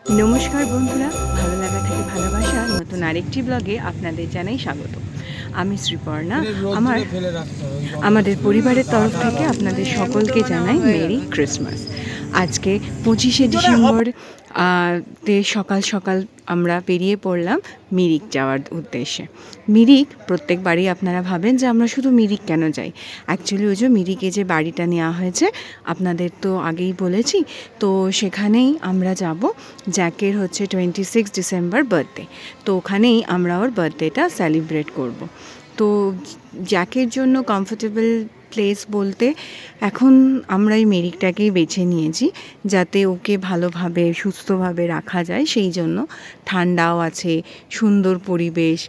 নমস্কার বন্ধুরা, ভালো লাগা থেকে ভালোবাসা নতুন আরেকটি ব্লগে আপনাদের জানাই স্বাগত। আমি শ্রীপর্ণা। আমার আমাদের পরিবারের তরফ থেকে আপনাদের সকলকে জানাই মেরি ক্রিসমাস। আজকে 25শে ডিসেম্বর তে সকাল সকাল আমরা বেরিয়ে পড়লাম মিরিক যাওয়ার উদ্দেশ্যে। মিরিক প্রত্যেকবারই আপনারা ভাবেন যে আমরা শুধু মিরিক কেন যাই। অ্যাকচুয়ালি ওই যে মিরিকে যে বাড়িটা নেওয়া হয়েছে আপনাদের তো আগেই বলেছি, তো সেখানেই আমরা যাব। জ্যাকের হচ্ছে 26 ডিসেম্বর বার্থডে, তো ওখানেই আমরা ওর বার্থডেটা সেলিব্রেট করব। তো জ্যাকের জন্য কমফোর্টেবল প্লেস বলতে এখন আমরা এই মেরিকটাকেই বেছে নিয়েছি, যাতে ওকে ভালোভাবে সুস্থভাবে রাখা যায়। সেই জন্য ঠান্ডাও আছে, সুন্দর পরিবেশ,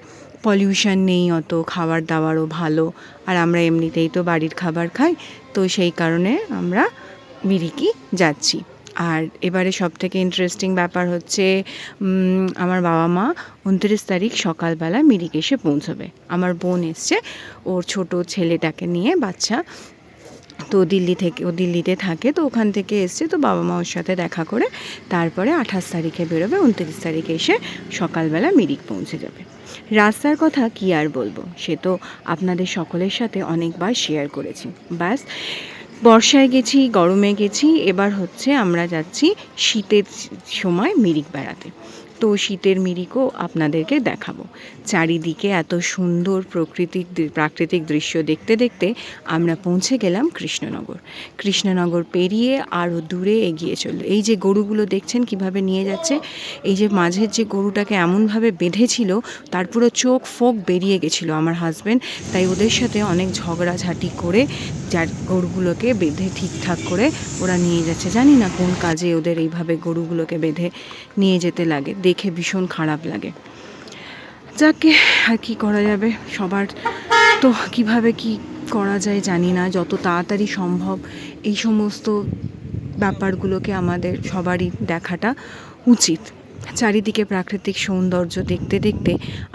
পলিউশন নেই অত, খাবার দাবারও ভালো। আর আমরা এমনিতেই তো বাড়ির খাবার খাই, তো সেই কারণে আমরা মিরিকই যাচ্ছি। আর এবারে সবথেকে ইন্টারেস্টিং ব্যাপার হচ্ছে আমার বাবা মা 29 তারিখ সকালবেলা মিরিক এসে পৌঁছবে। আমার বোন এসছে ওর ছোট ছেলেটাকে নিয়ে, বাচ্চা, তো ও দিল্লিতে থাকে, তো ওখান থেকে এসছে। তো বাবা মা ওর সাথে দেখা করে তারপরে 28 তারিখে বেরোবে, 29 তারিখে এসে সকালবেলা মিরিক পৌঁছে যাবে। রাস্তার কথা কি আর বলবো, সে তো আপনাদের সকলের সাথে অনেকবার শেয়ার করেছি। ব্যাস, বর্ষায় গেছি, গরমে গেছি, এবার হচ্ছে আমরা যাচ্ছি শীতের সময় মিরিক বেড়াতে। তো শীতের মিরিকও আপনাদেরকে দেখাবো। চারিদিকে এত সুন্দর প্রাকৃতিক দৃশ্য দেখতে দেখতে আমরা পৌঁছে গেলাম কৃষ্ণনগর। কৃষ্ণনগর পেরিয়ে আরও দূরে এগিয়ে চললো। এই যে গরুগুলো দেখছেন কিভাবে নিয়ে যাচ্ছে, এই যে মাঝের যে গরুটাকে এমনভাবে বেঁধেছিল তার পুরো চোখ ফোক বেরিয়ে গেছিলো আমার হাজব্যান্ড, তাই ওদের সাথে অনেক ঝগড়াঝাটি করে যার গরুগুলোকে বেঁধে ঠিকঠাক করে ওরা নিয়ে যাচ্ছে। জানি না কোন কাজে ওদের এইভাবে গরুগুলোকে বেঁধে নিয়ে যেতে লাগে, দেখে ভীষণ খারাপ লাগে। যাকে আর কি করা যাবে, সবার তো কিভাবে কি করা যায় জানি না। যত তাড়াতাড়ি সম্ভব এই সমস্ত ব্যাপারগুলোকে আমাদের সবারই দেখাটা উচিত। চারিদিকে প্রাকৃতিক সৌন্দর্য দেখতে দেখতে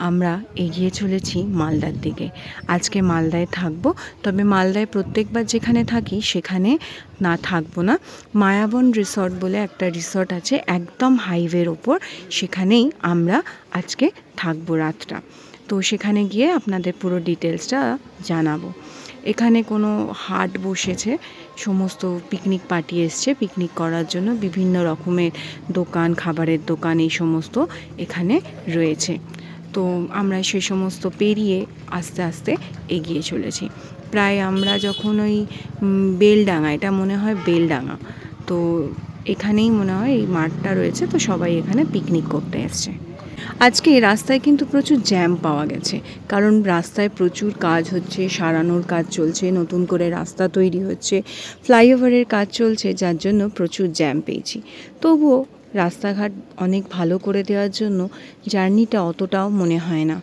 আমরা এগিয়ে চলেছি মালদার দিকে। আজকে মালদায় থাকবো, তবে মালদায় প্রত্যেকবার যেখানে থাকি সেখানে না থাকবো না। মায়াবন রিসর্ট বলে একটা রিসর্ট আছে একদম হাইওয়ের ওপর, সেখানেই আমরা আজকে থাকবো রাতটা। তো সেখানে গিয়ে আপনাদের পুরো ডিটেলসটা জানাবো। এখানে কোনো হাট বসেছে, সমস্ত পিকনিক পার্টি এসছে পিকনিক করার জন্য, বিভিন্ন রকমের দোকান, খাবারের দোকান, এই সমস্ত এখানে রয়েছে। তো আমরা সে সমস্ত পেরিয়ে আস্তে আস্তে এগিয়ে চলেছি। প্রায় আমরা যখন ওই বেলডাঙা, এটা মনে হয় বেলডাঙা, তো এখানেই মনে হয় এই মাঠটা রয়েছে, তো সবাই এখানে পিকনিক করতে এসছে। আজকে রাস্তায় কিন্তু প্রচুর জ্যাম পাওয়া গেছে, কারণ রাস্তায় প্রচুর কাজ হচ্ছে, সারানোর কাজ চলছে, নতুন করে রাস্তা তৈরি হচ্ছে, ফ্লাইওভারের কাজ চলছে, যার জন্য প্রচুর জ্যাম পেয়েছি। তবুও রাস্তাঘাট অনেক ভালো করে দেওয়ার জন্য জার্নিটা অতটাও মনে হয় না।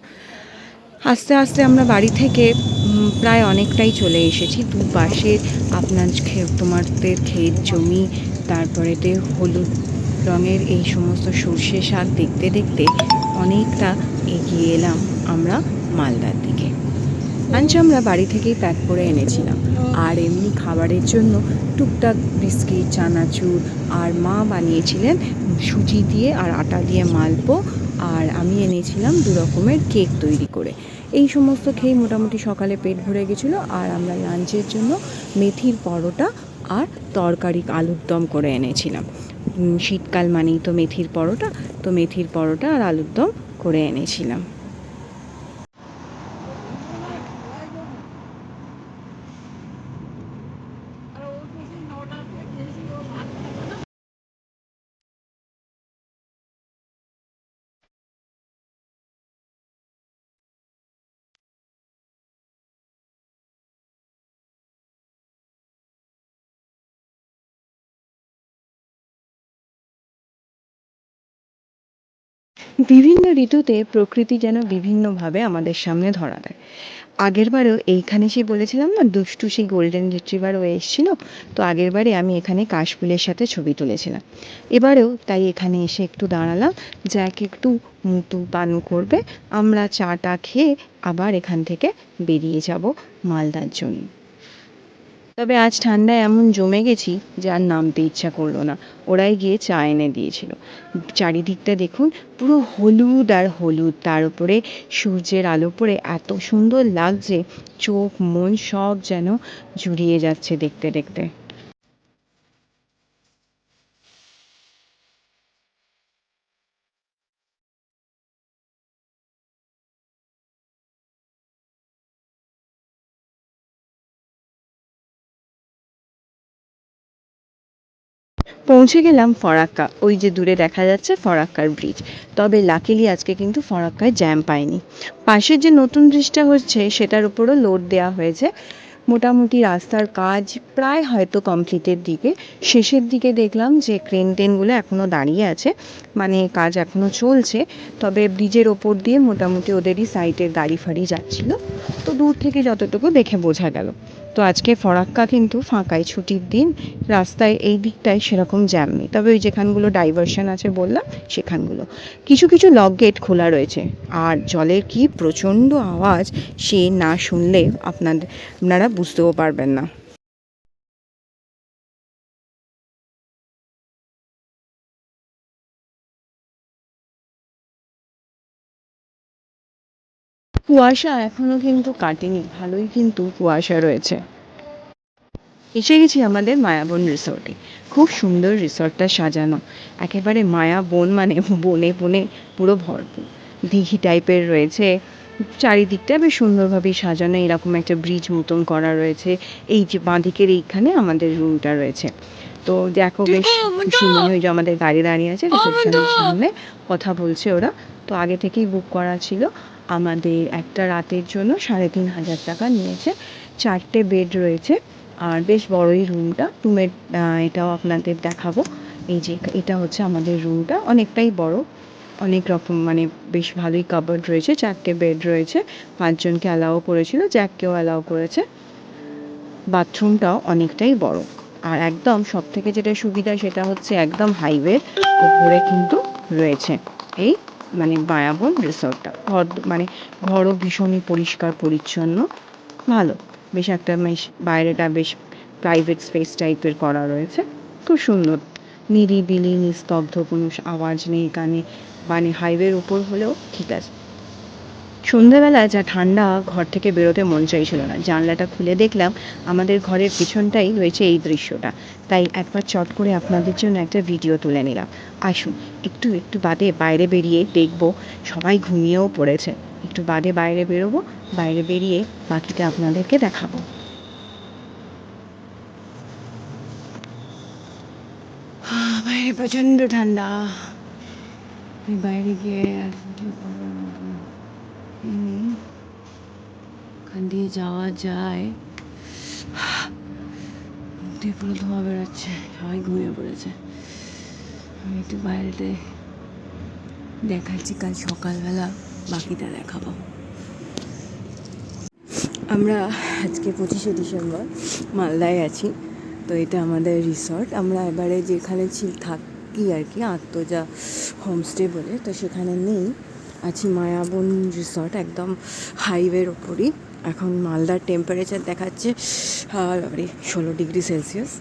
আস্তে আস্তে আমরা বাড়ি থেকে প্রায় অনেকটাই চলে এসেছি। দুপাশে তোমাদের ক্ষেত জমি, তারপরেতে হলুদ রঙের এই সমস্ত সর্ষে শাক দেখতে দেখতে অনেকটা এগিয়ে এলাম আমরা মালদার দিকে। লাঞ্চ আমরা বাড়ি থেকেই প্যাক করে এনেছিলাম, আর এমনি খাবারের জন্য টুকটাক বিস্কিট, চানাচুর, আর মা বানিয়েছিলেন সুজি দিয়ে আর আটা দিয়ে মালপো, আর আমি এনেছিলাম 2 রকমের কেক তৈরি করে। এই সমস্ত খেয়ে মোটামুটি সকালে পেট ভরে গেছিলো। আর আমরা লাঞ্চের জন্য মেথির পরোটা আর তরকারি আলুর দম করে এনেছিলাম। শীতকাল মানেই তো মেথির পরোটা, তো মেথির পরোটা আর আলুর দম করে এনেছিলাম। বিভিন্ন ঋতুতে প্রকৃতি যেন বিভিন্নভাবে আমাদের সামনে ধরা দেয়। আগেরবারেও এইখানে সেই বলেছিলাম না, দুষ্টু সেই গোল্ডেন রিট্রিভারও এসেছিল, তো আগেরবারে আমি এখানে কাশফুলের সাথে ছবি তুলেছিলাম। এবারেও তাই এখানে এসে একটু দাঁড়ালাম, জ্যাক একটু মুতু পান করবে, আমরা চাটা খেয়ে আবার এখান থেকে বেরিয়ে যাব মালদার জন্য। তবে আজ ঠান্ডায় এমন জমে গেছি যে আর নামতে ইচ্ছা করলো না। ওরাই গিয়ে চা এনে দিয়েছিল। চারিদিকটা দেখুন, পুরো হলুদ আর হলুদ, তার উপরে সূর্যের আলো পড়ে এত সুন্দর লাগছে, চোখ মন সব যেন জুড়িয়ে যাচ্ছে দেখতে দেখতে। পৌঁছে গেলাম ফরাক্কা, ওই যে দূরে দেখা যাচ্ছে ফরাক্কার ব্রিজ। তবে লাকিলি আজকে কিন্তু ফরাক্কায় জ্যাম পাইনি। পাশের যে নতুন ব্রিজটা হচ্ছে সেটার উপরও লোড দেওয়া হয়েছে। মোটামুটি রাস্তার কাজ প্রায় হয়তো কমপ্লিটের দিকে। শেষের দিকে দেখলাম যে ক্রেন টেনগুলো এখনও দাঁড়িয়ে আছে, মানে কাজ এখনও চলছে। তবে ব্রিজের ওপর দিয়ে মোটামুটি ওদেরই সাইডের গাড়ি ফাড়ি যাচ্ছিল, তো দূর থেকে যতটুকু দেখে বোঝা গেল। তো আজকে ফরাক্কা কিন্তু ফাঁকাই, ছুটির দিন। রাস্তায় এই দিকটায় সেরকম জ্যাম নেই, তবে ওই যেখানগুলো ডাইভারশন আছে বললাম সেখানগুলো কিছু কিছু লক গেট খোলা রয়েছে। আর জলের কি প্রচণ্ড আওয়াজ, সে না শুনলে আপনারা বুঝতেও পারবেন না। কুয়াশা এখনো কিন্তু কাটেনি, ভালোই কিন্তু কুয়াশা রয়েছে। এসে গেছি আমাদের মায়াবন রিসর্টে। খুব সুন্দর রিসর্টটা সাজানো, একেবারে মায়াবন মানে বনে বনে পুরো ভরপুর। দিঘি টাইপের রয়েছে, চারিদিকটা বেশ সুন্দরভাবে সাজানো, এরকম একটা ব্রিজ মতন করা রয়েছে। এই যে বাঁদিকের এইখানে আমাদের রুমটা রয়েছে। তো দেখো বেশ সুন্দর, ওই যে আমাদের গাড়ি দাঁড়িয়ে আছে রিসেপশনের সামনে, কথা বলছে ওরা। তো আগে থেকেই বুক করা ছিল। আমাদের একটা রাতের জন্য 3,500 টাকা নিয়েছে। 4টে বেড রয়েছে, আর বেশ বড়ই রুমটা। রুমের এটাও আপনাদের দেখাবো। এই যে এটা হচ্ছে আমাদের রুমটা, অনেকটাই বড়, অনেক রকম মানে বেশ ভালোই কাবার্ড রয়েছে। 4টে বেড রয়েছে, 5জনকে অ্যালাউ করেছিল, জ্যাককেও অ্যালাউ করেছে। বাথরুমটাও অনেকটাই বড়। আর একদম সব থেকে যেটা সুবিধা সেটা হচ্ছে একদম হাইওয়ের উপরে কিন্তু রয়েছে এই মানে মায়াবন রিসর্টটা। ঘর মানে ঘরও ভীষণই পরিষ্কার পরিচ্ছন্ন, ভালো। বেশ একটা বেশ বাইরেটা বেশ প্রাইভেট স্পেস টাইপের করা রয়েছে, খুব সুন্দর। নিরিবিলি নিস্তব্ধ, কোনো আওয়াজ নেই কানে, মানে হাইওয়ের উপর হলেও ঠিক আছে। সন্ধ্যাবেলা যা ঠান্ডা, ঘর থেকে বেরোতে মন চাইছিল না। জানলাটা খুলে দেখলাম আমাদের ঘরের পিছনটাই রয়েছে এই দৃশ্যটা। তাই একবার চট করে আপনাদের জন্য একটা ভিডিও তুলে নিলাম। আসুন একটু একটু বাদে বাইরে বেরিয়ে দেখব। সবাই ঘুমিয়েও পড়েছে, একটু বাদে বাইরে বেরোবো, বাইরে বেরিয়ে বাকিটা আপনাদেরকে দেখাবো। বাইরে প্রচণ্ড ঠান্ডা, বাইরে গিয়ে ওখান দিয়ে যাওয়া যায়। মুখ পুরো ধোঁয়া বেরোচ্ছে, সবাই ঘুমিয়ে পড়েছে। আমি একটু বাইরেতে দেখাচ্ছি, কাল সকালবেলা বাকিটা দেখাবো। আমরা আজকে 25শে ডিসেম্বর মালদায় আছি। তো এটা আমাদের রিসর্ট। আমরা এবারে যেখানে থাকি আর কি, আত্মজা হোমস্টে বলে, তো সেখানে নেই, আছি মায়াবন রিসর্ট, একদম হাইওয়ের ওপরই। এখন মালদার টেম্পারেচার দেখাচ্ছে 16 ডিগ্রি সেলসিয়াস।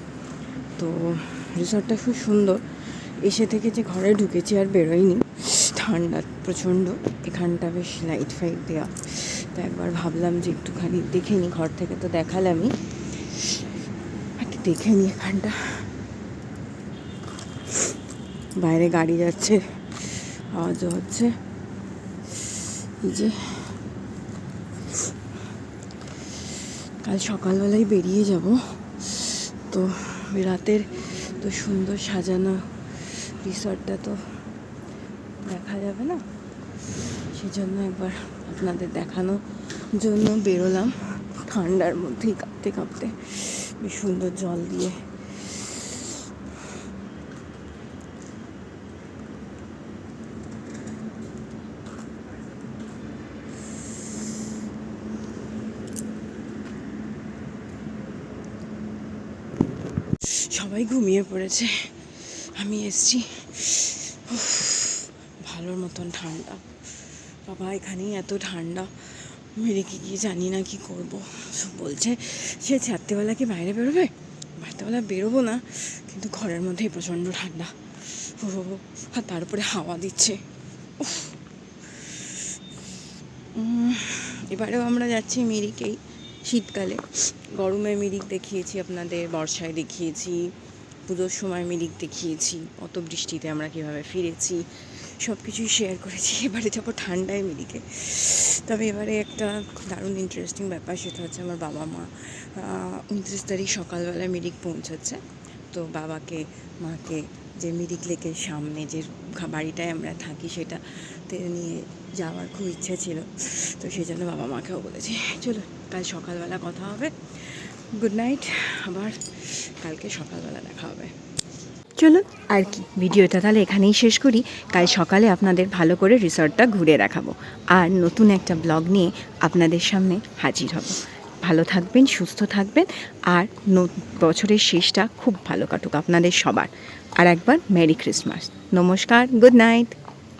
তো রিসর্টটা খুব সুন্দর। এসে থেকে যে ঘরে ঢুকেছি আর বেরোয়নি, ঠান্ডা প্রচণ্ড। এখানটা বেশ লাইট ফাইট দেওয়া, তো একবার ভাবলাম যে একটুখানি দেখে নিই, ঘর থেকে তো দেখালামই, একটু দেখে নিই এখানটা। বাইরে গাড়ি যাচ্ছে, আওয়াজও হচ্ছে। এই যে কাল সকালবেলায় বেরিয়ে যাব, তো রাতের তো সুন্দর সাজানো রিসর্টটা তো দেখা যাবে না, সেজন্য একবার আপনাদের দেখানোর জন্য বেরোলাম। ঠান্ডার মধ্যেই কাঁপতে কাঁপতে, বেশ সুন্দর জল দিয়ে। সবাই ঘুমিয়ে পড়েছে, আমি এসছি। ভালোর মতন ঠান্ডা, বাবা এখানেই এত ঠান্ডা, মেরিকে গিয়ে জানি না কি করব। বলছে সে চারটেবেলা কি বাইরে বেরোবে, রাত্রেবেলা বেরোবো না, কিন্তু ঘরের মধ্যেই প্রচণ্ড ঠান্ডা, আর তার উপরে হাওয়া দিচ্ছে। এবারেও আমরা যাচ্ছি মিরিকেই, শীতকালে। গরমে মিরিক দেখিয়েছি আপনাদের, বর্ষায় দেখিয়েছি, পুজোর সময় মিরিক দেখিয়েছি, অত বৃষ্টিতে আমরা কীভাবে ফিরেছি সব কিছুই শেয়ার করেছি। এবারে যাবো ঠান্ডায় মিরিকে। তবে এবারে একটা দারুণ ইন্টারেস্টিং ব্যাপার, সেটা হচ্ছে আমার বাবা মা 29 তারিখ সকালবেলা মিরিক পৌঁছাচ্ছে। তো বাবাকে মাকে যে মিরিক লেকের সামনে যে বাড়িটায় আমরা থাকি সেটাতে নিয়ে যাওয়ার খুব ইচ্ছে ছিল। তো সেই জন্য বাবা মাকেও বলেছি চলো কাল সকালবেলা কথা হবে, গুড নাইট, আবার কালকে সকালবেলা দেখা হবে। চলো আর কি, ভিডিওটা তাহলে এখানেই শেষ করি। কাল সকালে আপনাদের ভালো করে রিসর্টটা ঘুরে দেখাবো, আর নতুন একটা ব্লগ নিয়ে আপনাদের সামনে হাজির হব। ভালো থাকবেন, সুস্থ থাকবেন, আর বছরের শেষটা খুব ভালো কাটুক আপনাদের সবার। আর একবার মেরি ক্রিসমাস, নমস্কার, গুড নাইট।